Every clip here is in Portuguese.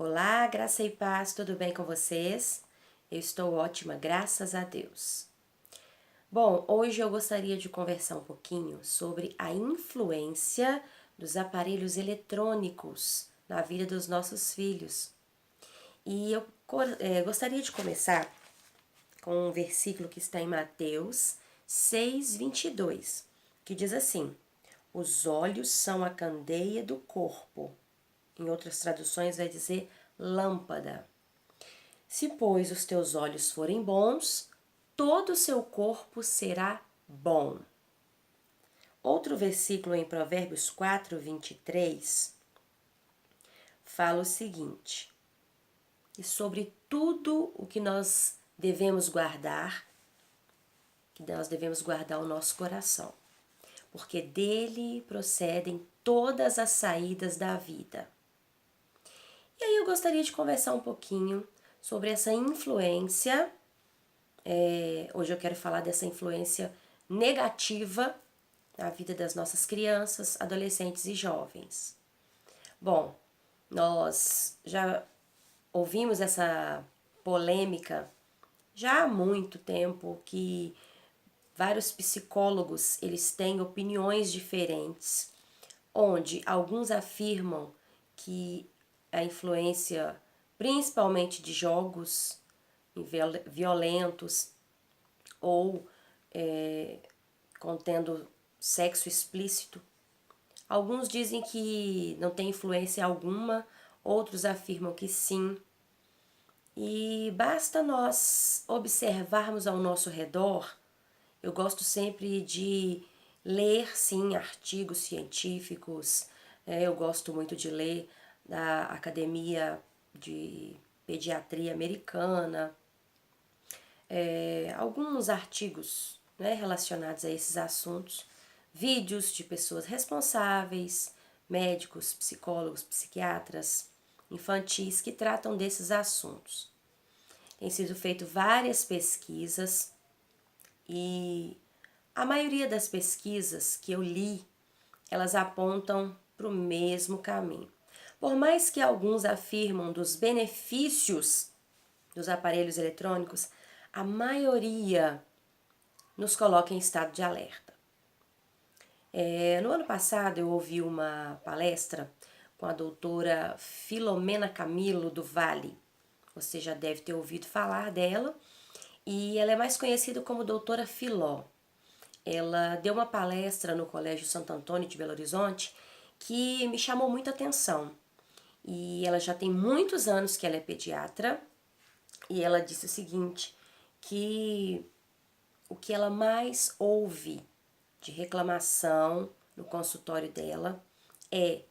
Olá, graça e paz, tudo bem com vocês? Eu estou ótima, graças a Deus. Bom, hoje eu gostaria de conversar um pouquinho sobre a influência dos aparelhos eletrônicos na vida dos nossos filhos. E eu gostaria de começar com um versículo que está em Mateus 6:22, que diz assim: Os olhos são a candeia do corpo. Em outras traduções vai dizer lâmpada. Se, pois, os teus olhos forem bons, todo o seu corpo será bom. Outro versículo em Provérbios 4:23 fala o seguinte: E sobre tudo o que nós devemos guardar, o nosso coração, porque dele procedem todas as saídas da vida. E aí eu gostaria de conversar um pouquinho sobre essa influência. Hoje eu quero falar dessa influência negativa na vida das nossas crianças, adolescentes e jovens. Bom, nós já ouvimos essa polêmica já há muito tempo, que vários psicólogos eles têm opiniões diferentes, onde alguns afirmam que a influência, principalmente de jogos violentos ou contendo sexo explícito. Alguns dizem que não tem influência alguma, outros afirmam que sim. E basta nós observarmos ao nosso redor. Eu gosto sempre de ler, sim, artigos científicos. Eu gosto muito de ler da Academia de Pediatria Americana, alguns artigos, né, relacionados a esses assuntos, vídeos de pessoas responsáveis, médicos, psicólogos, psiquiatras, infantis que tratam desses assuntos. Tem sido feito várias pesquisas e a maioria das pesquisas que eu li, elas apontam para o mesmo caminho. Por mais que alguns afirmam dos benefícios dos aparelhos eletrônicos, a maioria nos coloca em estado de alerta. No ano passado eu ouvi uma palestra com a doutora Filomena Camilo do Vale. Você já deve ter ouvido falar dela, e ela é mais conhecida como doutora Filó. Ela deu uma palestra no Colégio Santo Antônio de Belo Horizonte que me chamou muita atenção. E ela já tem muitos anos que ela é pediatra, e ela disse o seguinte, que o que ela mais ouve de reclamação no consultório dela é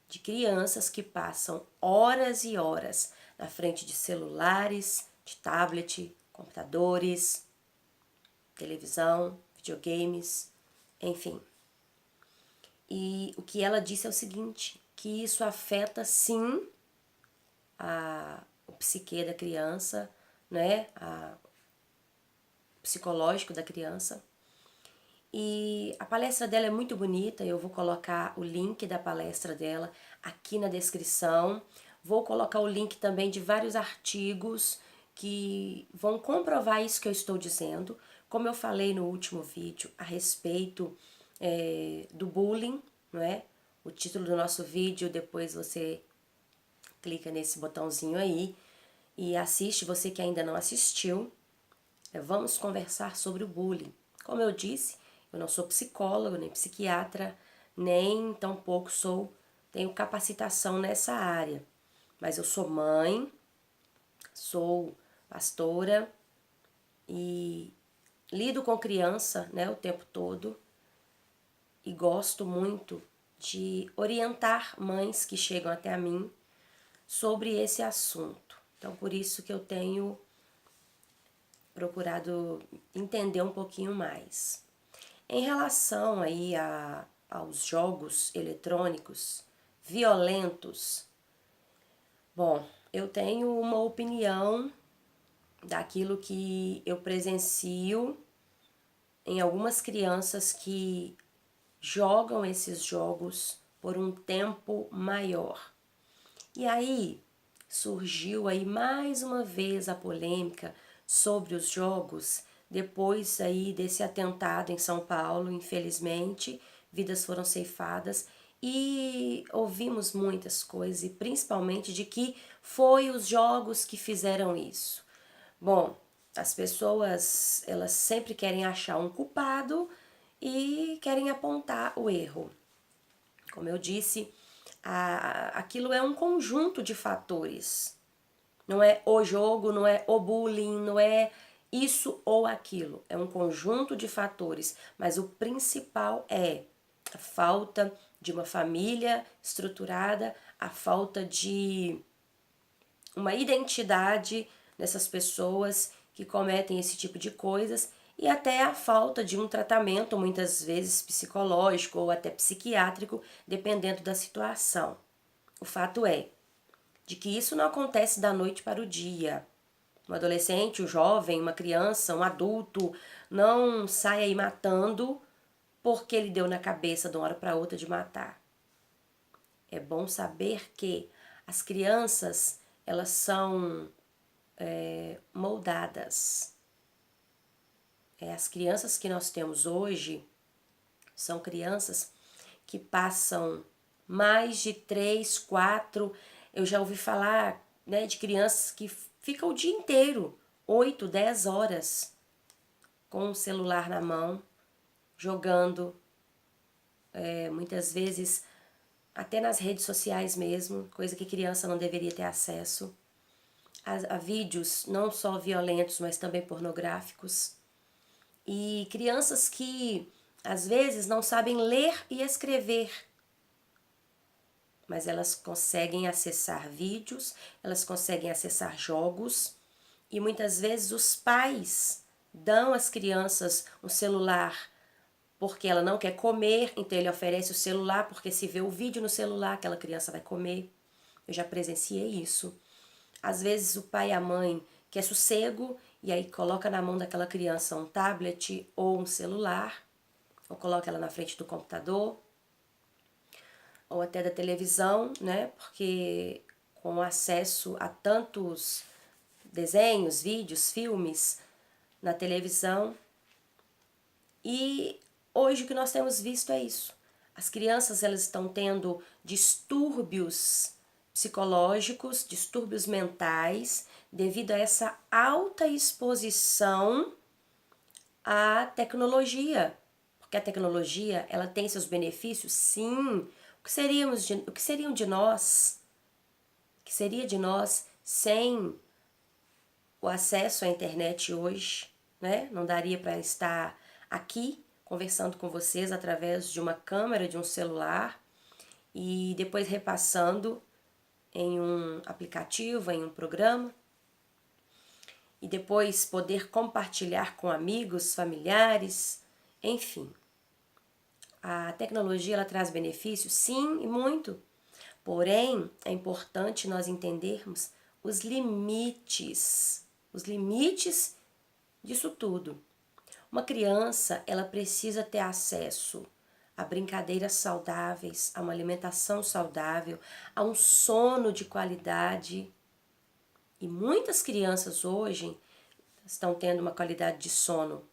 de crianças que passam horas e horas na frente de celulares, de tablet, computadores, televisão, videogames, enfim. E o que ela disse é o seguinte, que isso afeta sim o psique da criança, né? O psicológico da criança. E a palestra dela é muito bonita, eu vou colocar o link da palestra dela aqui na descrição. Vou colocar o link também de vários artigos que vão comprovar isso que eu estou dizendo. Como eu falei no último vídeo a respeito do bullying, não é? O título do nosso vídeo, depois você clica nesse botãozinho aí e assiste, você que ainda não assistiu. Vamos conversar sobre o bullying. Como eu disse, eu não sou psicólogo, nem psiquiatra, nem tampouco tenho capacitação nessa área. Mas eu sou mãe, sou pastora e lido com criança, né, o tempo todo, e gosto muito de orientar mães que chegam até mim sobre esse assunto. Então, por isso que eu tenho procurado entender um pouquinho mais. Em relação aí aos jogos eletrônicos violentos, bom, eu tenho uma opinião daquilo que eu presencio em algumas crianças que jogam esses jogos por um tempo maior. E aí, surgiu aí mais uma vez a polêmica sobre os jogos, depois aí desse atentado em São Paulo, infelizmente, vidas foram ceifadas e ouvimos muitas coisas, e principalmente de que foi os jogos que fizeram isso. Bom, as pessoas, elas sempre querem achar um culpado e querem apontar o erro. Como eu disse, aquilo é um conjunto de fatores. Não é o jogo, não é o bullying, não é isso ou aquilo. É um conjunto de fatores, mas o principal é a falta de uma família estruturada, a falta de uma identidade nessas pessoas que cometem esse tipo de coisas e até a falta de um tratamento, muitas vezes psicológico ou até psiquiátrico, dependendo da situação. O fato é de que isso não acontece da noite para o dia. Um adolescente, um jovem, uma criança, um adulto não sai aí matando porque ele deu na cabeça de uma hora para outra de matar. É bom saber que as crianças, elas são moldadas. As crianças que nós temos hoje são crianças que passam mais de 3, 4. Eu já ouvi falar, né, de crianças que ficam o dia inteiro, 8, 10 horas, com o celular na mão, jogando, muitas vezes até nas redes sociais mesmo, coisa que criança não deveria ter acesso. A vídeos não só violentos, mas também pornográficos. E crianças que às vezes não sabem ler e escrever, mas elas conseguem acessar vídeos, elas conseguem acessar jogos, e muitas vezes os pais dão às crianças um celular porque ela não quer comer, então ele oferece o celular porque se vê o vídeo no celular aquela criança vai comer. Eu já presenciei isso. Às vezes o pai e a mãe quer sossego e aí coloca na mão daquela criança um tablet ou um celular, ou coloca ela na frente do computador, ou até da televisão, né? Porque com acesso a tantos desenhos, vídeos, filmes na televisão. E hoje o que nós temos visto é isso. As crianças, elas estão tendo distúrbios psicológicos, distúrbios mentais, devido a essa alta exposição à tecnologia. Porque a tecnologia, ela tem seus benefícios, sim. O que seriam de nós? O que seria de nós sem o acesso à internet hoje, né? Não daria para estar aqui conversando com vocês através de uma câmera de um celular e depois repassando em um aplicativo, em um programa, e depois poder compartilhar com amigos, familiares, enfim. A tecnologia, ela traz benefícios? Sim, e muito. Porém, é importante nós entendermos os limites disso tudo. Uma criança, ela precisa ter acesso a brincadeiras saudáveis, a uma alimentação saudável, a um sono de qualidade. E muitas crianças hoje estão tendo uma qualidade de sono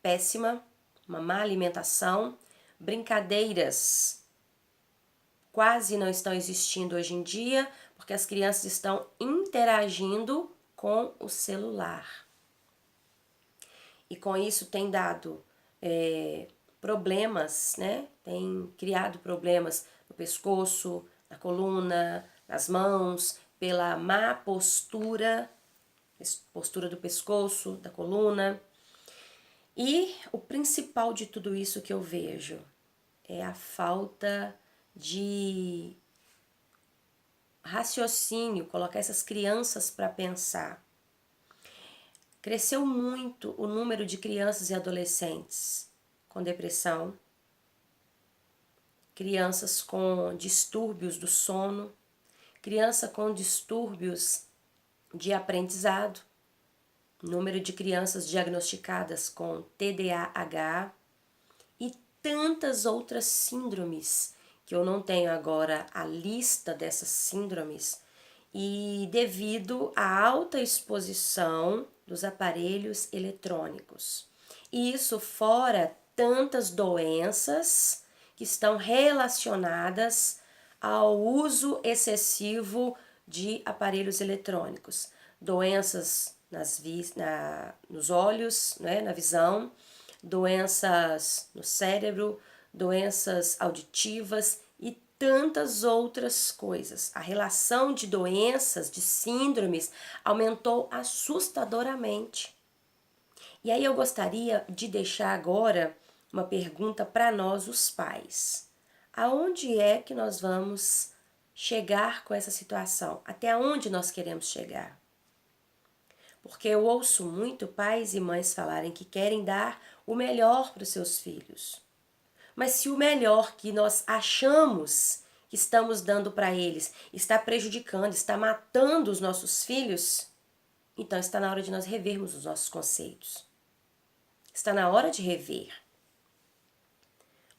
péssima, uma má alimentação, brincadeiras quase não estão existindo hoje em dia, porque as crianças estão interagindo com o celular. E com isso tem dado problemas, né? Tem criado problemas no pescoço, na coluna, nas mãos, pela má postura do pescoço, da coluna. E o principal de tudo isso que eu vejo é a falta de raciocínio, colocar essas crianças para pensar. Cresceu muito o número de crianças e adolescentes com depressão, crianças com distúrbios do sono, criança com distúrbios de aprendizado, número de crianças diagnosticadas com TDAH e tantas outras síndromes, que eu não tenho agora a lista dessas síndromes, e devido à alta exposição dos aparelhos eletrônicos. E isso fora tantas doenças que estão relacionadas ao uso excessivo de aparelhos eletrônicos. Doenças nos olhos, né, na visão, doenças no cérebro, doenças auditivas e tantas outras coisas. A relação de doenças, de síndromes, aumentou assustadoramente. E aí eu gostaria de deixar agora uma pergunta para nós, os pais. Aonde é que nós vamos chegar com essa situação? Até onde nós queremos chegar? Porque eu ouço muito pais e mães falarem que querem dar o melhor para os seus filhos. Mas se o melhor que nós achamos que estamos dando para eles está prejudicando, está matando os nossos filhos, então está na hora de nós revermos os nossos conceitos. Está na hora de rever.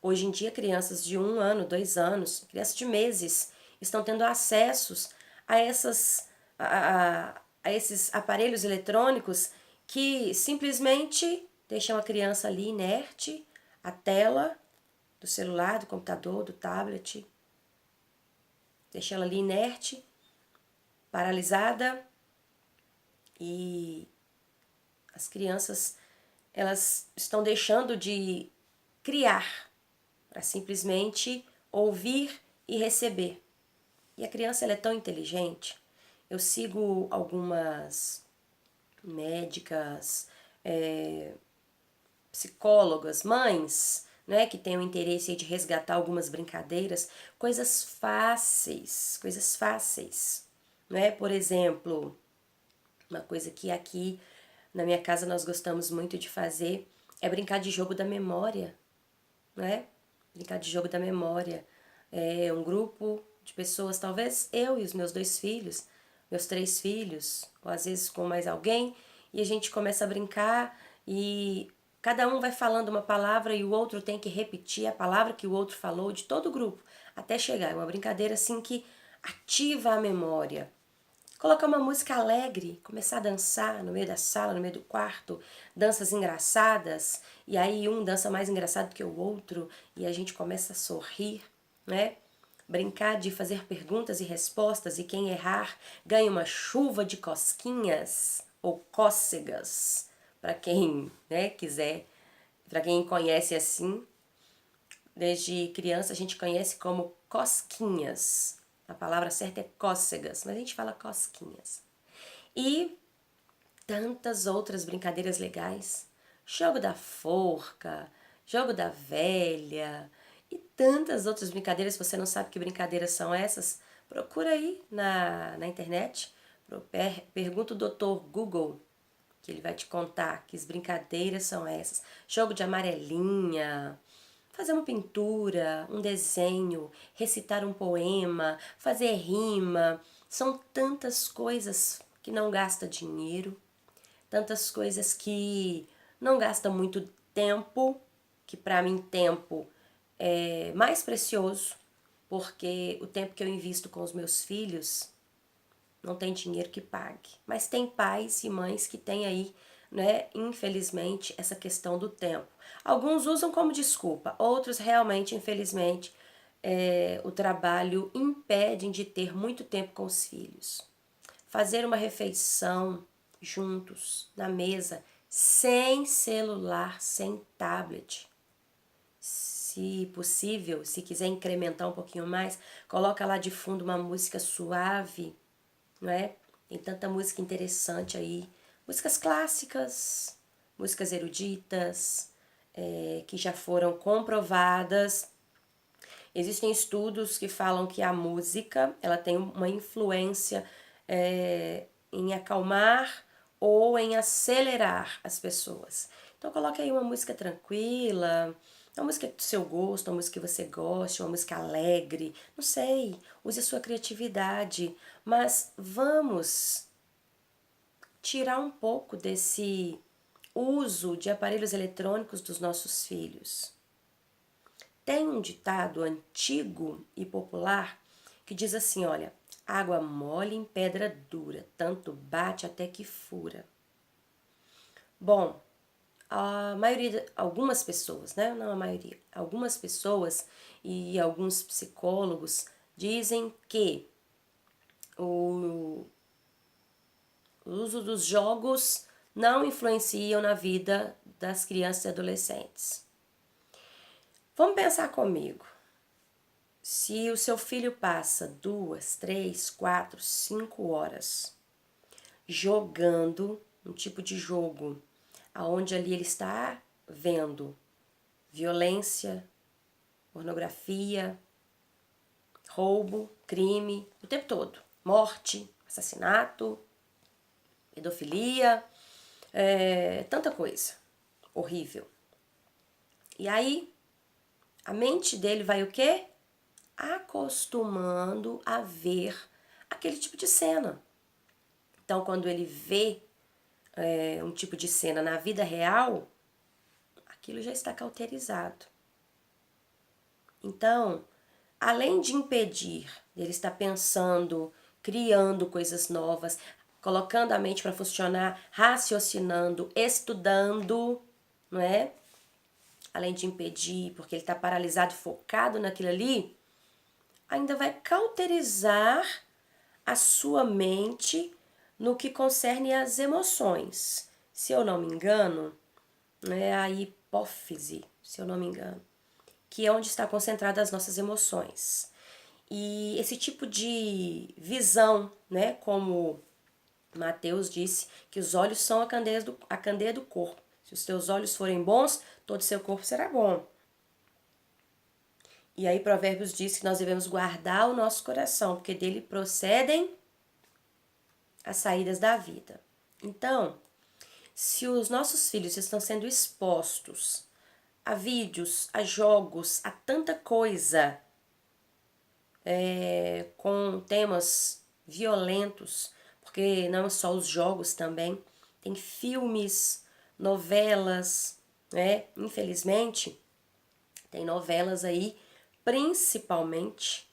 Hoje em dia, crianças de 1 ano, 2 anos, crianças de meses, estão tendo acessos a esses aparelhos eletrônicos que simplesmente deixam a criança ali inerte, a tela do celular, do computador, do tablet, deixa ela ali inerte, paralisada, e as crianças, elas estão deixando de criar para simplesmente ouvir e receber. E a criança, ela é tão inteligente. Eu sigo algumas médicas, psicólogas, mães, né, que têm o interesse de resgatar algumas brincadeiras, coisas fáceis, né? Por exemplo, uma coisa que aqui na minha casa nós gostamos muito de fazer é brincar de jogo da memória, né? Brincar de jogo da memória. É um grupo de pessoas, talvez eu e os meus 2 filhos, meus 3 filhos, ou às vezes com mais alguém, e a gente começa a brincar e cada um vai falando uma palavra e o outro tem que repetir a palavra que o outro falou, de todo o grupo, até chegar. É uma brincadeira assim que ativa a memória. Colocar uma música alegre, começar a dançar no meio da sala, no meio do quarto, danças engraçadas, e aí um dança mais engraçado que o outro, e a gente começa a sorrir, né? Brincar de fazer perguntas e respostas, e quem errar ganha uma chuva de cosquinhas ou cócegas, para quem, né, quiser, para quem conhece assim. Desde criança a gente conhece como cosquinhas. A palavra certa é cócegas, mas a gente fala cosquinhas. E tantas outras brincadeiras legais. Jogo da forca, jogo da velha e tantas outras brincadeiras. Se você não sabe que brincadeiras são essas, procura aí na internet. Pergunta o Dr. Google, que ele vai te contar que as brincadeiras são essas. Jogo de amarelinha, fazer uma pintura, um desenho, recitar um poema, fazer rima. São tantas coisas que não gasta dinheiro, tantas coisas que não gastam muito tempo, que para mim tempo é mais precioso, porque o tempo que eu invisto com os meus filhos não tem dinheiro que pague. Mas tem pais e mães que têm aí, né, infelizmente, essa questão do tempo. Alguns usam como desculpa, outros realmente, infelizmente, o trabalho impede de ter muito tempo com os filhos. Fazer uma refeição juntos, na mesa, sem celular, sem tablet. Se possível, se quiser incrementar um pouquinho mais, coloca lá de fundo uma música suave, não é? Tem tanta música interessante aí. Músicas clássicas, músicas eruditas, que já foram comprovadas. Existem estudos que falam que a música, ela tem uma influência em acalmar ou em acelerar as pessoas. Então coloque aí uma música tranquila, uma música do seu gosto, uma música que você goste, uma música alegre, não sei, use a sua criatividade, mas vamos tirar um pouco desse uso de aparelhos eletrônicos dos nossos filhos. Tem um ditado antigo e popular que diz assim, olha, Água mole em pedra dura, tanto bate até que fura. Bom, algumas pessoas, né? Não a maioria, algumas pessoas e alguns psicólogos dizem que o uso dos jogos não influenciam na vida das crianças e adolescentes. Vamos pensar comigo. Se o seu filho passa 2, 3, 4, 5 horas jogando um tipo de jogo aonde ali ele está vendo violência, pornografia, roubo, crime, o tempo todo, morte, assassinato, pedofilia, tanta coisa horrível. E aí, a mente dele vai o quê? Acostumando a ver aquele tipo de cena. Então, quando ele vê um tipo de cena na vida real, aquilo já está cauterizado. Então, além de impedir ele estar pensando, criando coisas novas, colocando a mente para funcionar, raciocinando, estudando, não é? Além de impedir, porque ele está paralisado e focado naquilo ali, ainda vai cauterizar a sua mente no que concerne às emoções. Se eu não me engano, é a hipófise, se eu não me engano, que é onde está concentrada as nossas emoções. E esse tipo de visão, né, como Mateus disse, que os olhos são a candeia do corpo. Se os teus olhos forem bons, todo o seu corpo será bom. E aí Provérbios diz que nós devemos guardar o nosso coração, porque dele procedem as saídas da vida. Então, se os nossos filhos estão sendo expostos a vídeos, a jogos, a tanta coisa com temas violentos, porque não só os jogos também, tem filmes, novelas, né? Infelizmente, tem novelas aí, principalmente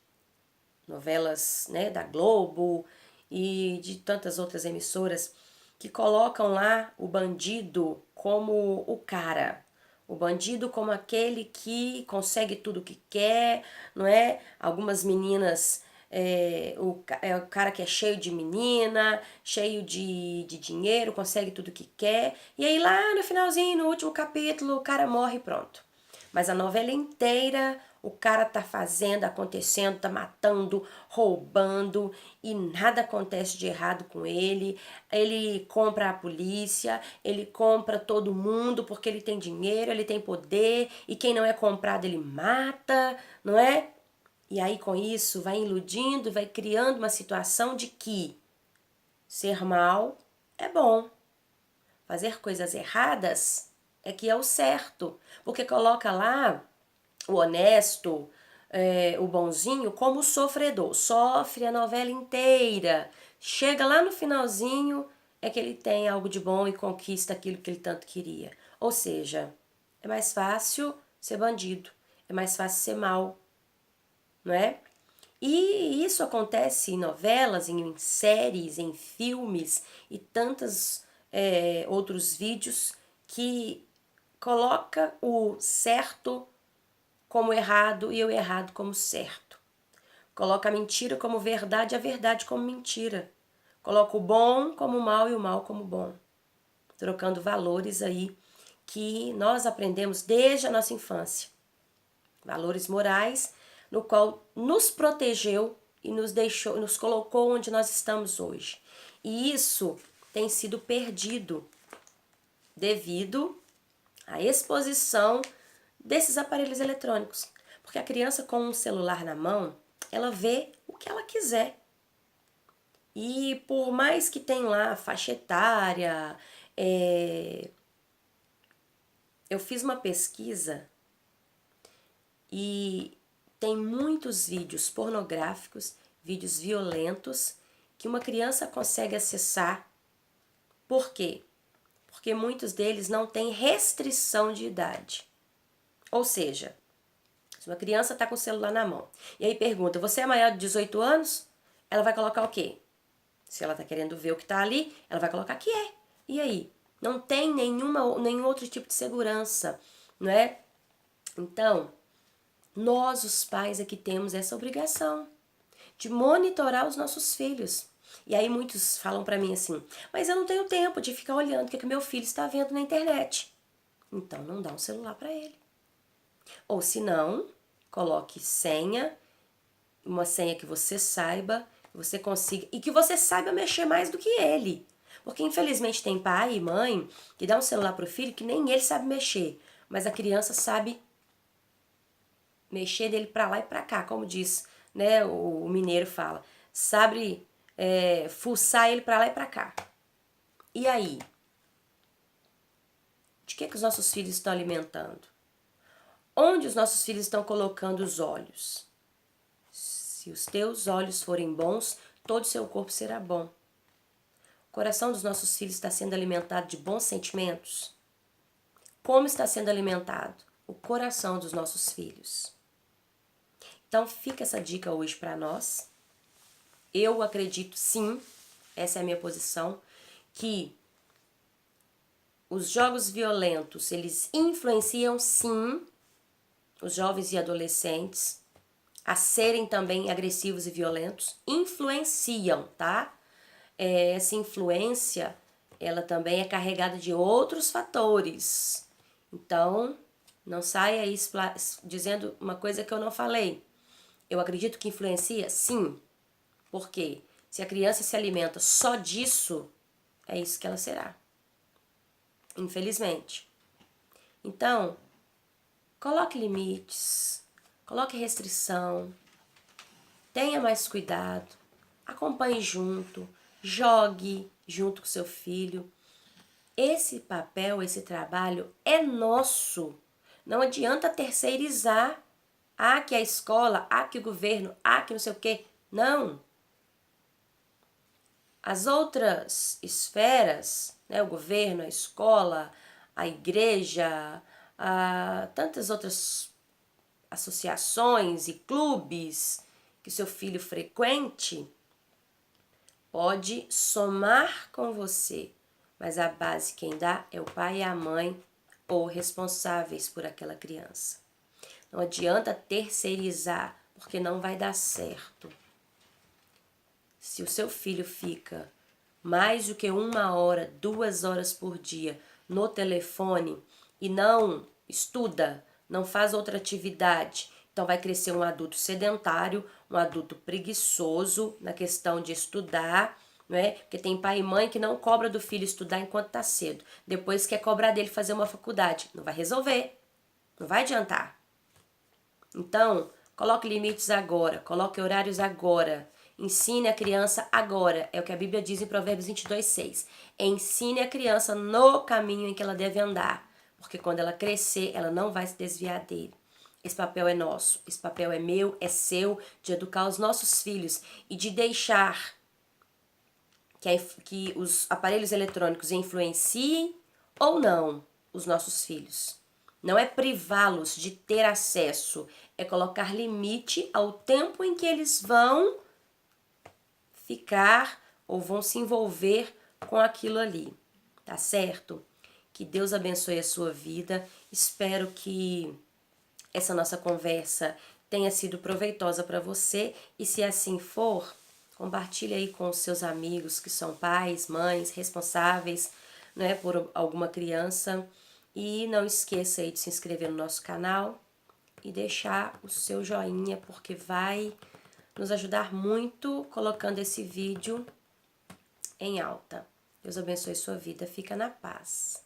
novelas, né, da Globo e de tantas outras emissoras que colocam lá o bandido como o cara. O bandido como aquele que consegue tudo o que quer, não é? Algumas meninas, é o cara que é cheio de menina, cheio de dinheiro, consegue tudo o que quer. E aí lá no finalzinho, no último capítulo, o cara morre e pronto. Mas a novela inteira, o cara tá fazendo, acontecendo, tá matando, roubando e nada acontece de errado com ele. Ele compra a polícia, ele compra todo mundo porque ele tem dinheiro, ele tem poder e quem não é comprado ele mata, não é? E aí com isso vai iludindo, vai criando uma situação de que ser mal é bom. Fazer coisas erradas é que é o certo, porque coloca lá o honesto, o bonzinho como sofredor, sofre a novela inteira, chega lá no finalzinho é que ele tem algo de bom e conquista aquilo que ele tanto queria. Ou seja, é mais fácil ser bandido, é mais fácil ser mal, não é? E isso acontece em novelas, em séries, em filmes e tantos outros vídeos que coloca o certo como errado e o errado como certo. Coloca a mentira como verdade e a verdade como mentira. Coloca o bom como mal e o mal como bom. Trocando valores aí que nós aprendemos desde a nossa infância. Valores morais, no qual nos protegeu e nos deixou, nos colocou onde nós estamos hoje. E isso tem sido perdido devido à exposição desses aparelhos eletrônicos. Porque a criança com um celular na mão, ela vê o que ela quiser. E por mais que tenha lá faixa etária, eu fiz uma pesquisa e tem muitos vídeos pornográficos, vídeos violentos que uma criança consegue acessar. Por quê? Porque muitos deles não têm restrição de idade. Ou seja, se uma criança está com o celular na mão e aí pergunta, você é maior de 18 anos? ela vai colocar o quê? Se ela tá querendo ver o que tá ali, ela vai colocar que é. E aí? Não tem nenhum outro tipo de segurança, não é? Então, nós, os pais, é que temos essa obrigação de monitorar os nossos filhos. E aí muitos falam pra mim assim, mas eu não tenho tempo de ficar olhando o que meu filho está vendo na internet. Então, não dá um celular pra ele. Ou se não, coloque senha, uma senha que você saiba, que você consiga, e que você saiba mexer mais do que ele. Porque infelizmente tem pai e mãe que dá um celular pro filho que nem ele sabe mexer, mas a criança sabe mexer dele pra lá e pra cá, como diz, né, o mineiro fala. Sabe fuçar ele pra lá e pra cá. E aí? De que os nossos filhos estão alimentando? Onde os nossos filhos estão colocando os olhos? Se os teus olhos forem bons, todo o seu corpo será bom. O coração dos nossos filhos está sendo alimentado de bons sentimentos? Como está sendo alimentado o coração dos nossos filhos? Então fica essa dica hoje para nós. Eu acredito sim, essa é a minha posição, que os jogos violentos, eles influenciam sim os jovens e adolescentes a serem também agressivos e violentos, influenciam, tá? Essa influência, ela também é carregada de outros fatores. Então, não saia aí dizendo uma coisa que eu não falei. Eu acredito que influencia? Sim. Por quê? Se a criança se alimenta só disso, é isso que ela será. Infelizmente. Então, coloque limites, coloque restrição, tenha mais cuidado, acompanhe junto, jogue junto com seu filho. Esse papel, esse trabalho é nosso. Não adianta terceirizar. Ah, que a escola, ah, que o governo, ah, que não sei o quê. Não. As outras esferas, né, o governo, a escola, a igreja, tantas outras associações e clubes que seu filho frequente, pode somar com você, mas a base quem dá é o pai e a mãe ou responsáveis por aquela criança. Não adianta terceirizar, porque não vai dar certo. Se o seu filho fica mais do que 1 hora, 2 horas por dia no telefone e não estuda, não faz outra atividade, então vai crescer um adulto sedentário, um adulto preguiçoso na questão de estudar, não é? Porque tem pai e mãe que não cobra do filho estudar enquanto está cedo. Depois quer cobrar dele fazer uma faculdade. Não vai resolver, não vai adiantar. Então, coloque limites agora, coloque horários agora. Ensine a criança agora, é o que a Bíblia diz em Provérbios 22:6. Ensine a criança no caminho em que ela deve andar, porque quando ela crescer, ela não vai se desviar dele. Esse papel é nosso, esse papel é meu, é seu, de educar os nossos filhos e de deixar que os aparelhos eletrônicos influenciem ou não os nossos filhos. Não é privá-los de ter acesso, é colocar limite ao tempo em que eles vão ficar ou vão se envolver com aquilo ali, tá certo? Que Deus abençoe a sua vida. Espero que essa nossa conversa tenha sido proveitosa para você e se assim for, compartilhe aí com os seus amigos que são pais, mães, responsáveis, né, por alguma criança e não esqueça aí de se inscrever no nosso canal e deixar o seu joinha porque vai nos ajudar muito colocando esse vídeo em alta. Deus abençoe sua vida. Fica na paz.